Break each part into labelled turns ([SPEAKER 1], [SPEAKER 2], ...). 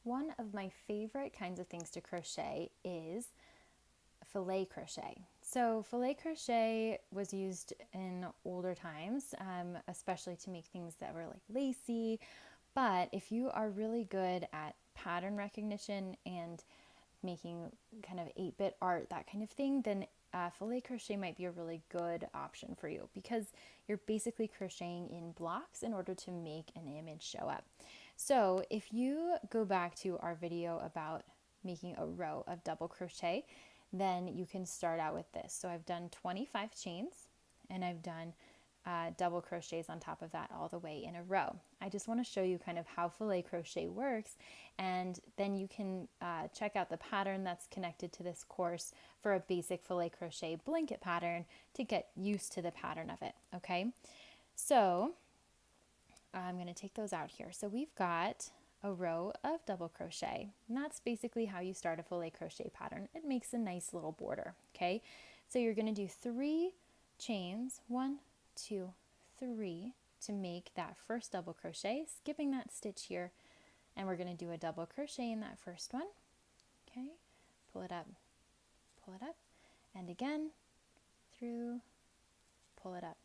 [SPEAKER 1] One of my favorite kinds of things to crochet is filet crochet. So filet crochet was used in older times, especially to make things that were like lacy. But if you are really good at pattern recognition and making kind of 8-bit art, that kind of thing, then filet crochet might be a really good option for you because you're basically crocheting in blocks in order to make an image show up. So if you go back to our video about making a row of double crochet, then you can start out with this. So I've done 25 chains and I've done double crochets on top of that all the way in a row. I just want to show you kind of how filet crochet works, and then you can check out the pattern that's connected to this course for a basic filet crochet blanket pattern to get used to the pattern of it, okay? So I'm going to take those out here. So we've got a row of double crochet, and that's basically how you start a filet crochet pattern. It makes a nice little border, okay? So you're going to do 3 chains, 1, 2, 3, to make that first double crochet, skipping that stitch here, and we're going to do a double crochet in that first one, okay? Pull it up, and again, through, pull it up,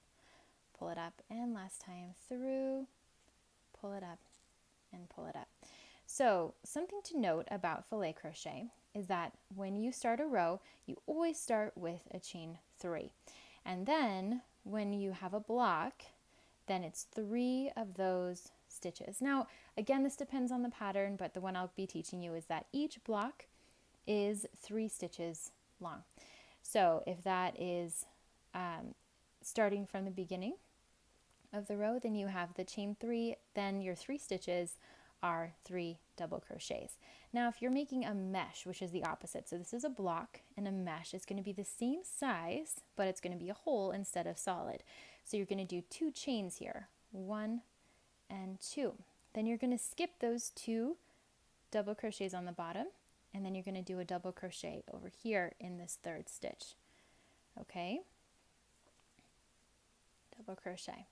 [SPEAKER 1] and last time through, pull it up, and pull it up. So something to note about filet crochet is that when you start a row, you always start with a chain 3. And then when you have a block, then it's 3 of those stitches. Now, again, this depends on the pattern, but the one I'll be teaching you is that each block is 3 stitches long. So if that is starting from the beginning of the row, then you have the chain 3, then your 3 stitches are 3 double crochets. Now if you're making a mesh, which is the opposite, so this is a block and a mesh, is going to be the same size, but it's going to be a hole instead of solid. So you're going to do 2 chains here, 1 and 2. Then you're going to skip those 2 double crochets on the bottom, and then you're going to do a double crochet over here in this 3rd stitch. Okay? Double crochet.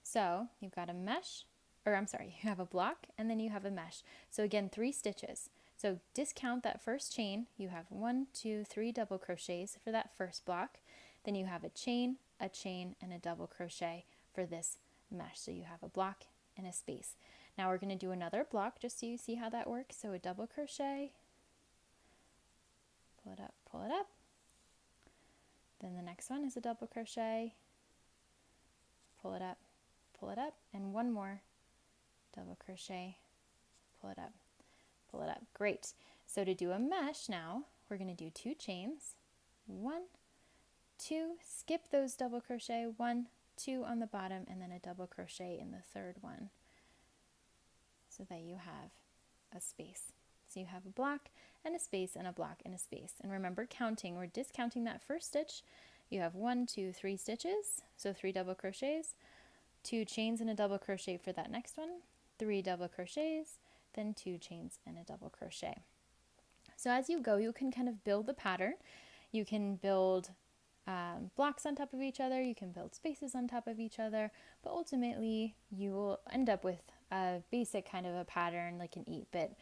[SPEAKER 1] So you've got a mesh, you have a block and then you have a mesh. So again, 3 stitches. So discount that first chain. You have 1, 2, 3 double crochets for that first block. Then you have a chain, and a double crochet for this mesh. So you have a block and a space. Now we're going to do another block just so you see how that works. So a double crochet, pull it up. Then the next one is a double crochet, pull it up, and one more double crochet, pull it up. Great. So to do a mesh now, we're going to do 2 chains, 1, 2, skip those double crochet, 1, 2 on the bottom, and then a double crochet in the 3rd one so that you have a space. So you have a block and a space and a block and a space. And remember counting, we're discounting that first stitch. You have 1, 2, 3 stitches, so 3 double crochets, 2 chains and a double crochet for that next one, 3 double crochets, then 2 chains and a double crochet. So as you go, you can kind of build the pattern. You can build blocks on top of each other, you can build spaces on top of each other, but ultimately you will end up with a basic kind of a pattern, like an 8-bit,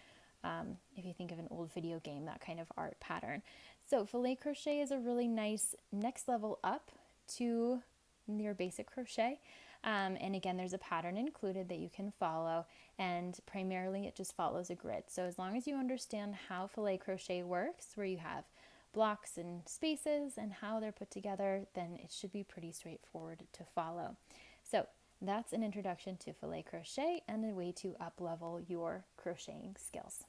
[SPEAKER 1] if you think of an old video game, that kind of art pattern. So filet crochet is a really nice next level up to your basic crochet. And again, there's a pattern included that you can follow, and primarily it just follows a grid. So as long as you understand how filet crochet works, where you have blocks and spaces and how they're put together, then it should be pretty straightforward to follow. So that's an introduction to filet crochet and a way to up level your crocheting skills.